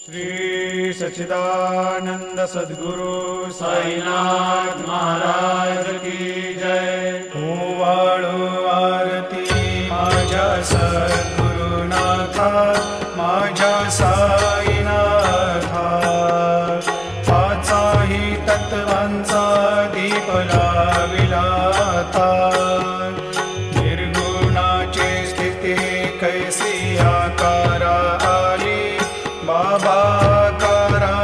श्री सच्चिदानंद सद्गुरु साईनाथ महाराज की जय। ओवाळो आरती माझ्या सद्गुरुनाथा, माझ्या साईनाथा, पाचाही तत्वांचा दीप लाविला आता। निर्गुणाची स्थिती कैसी आकारा आली, बाबा आकारा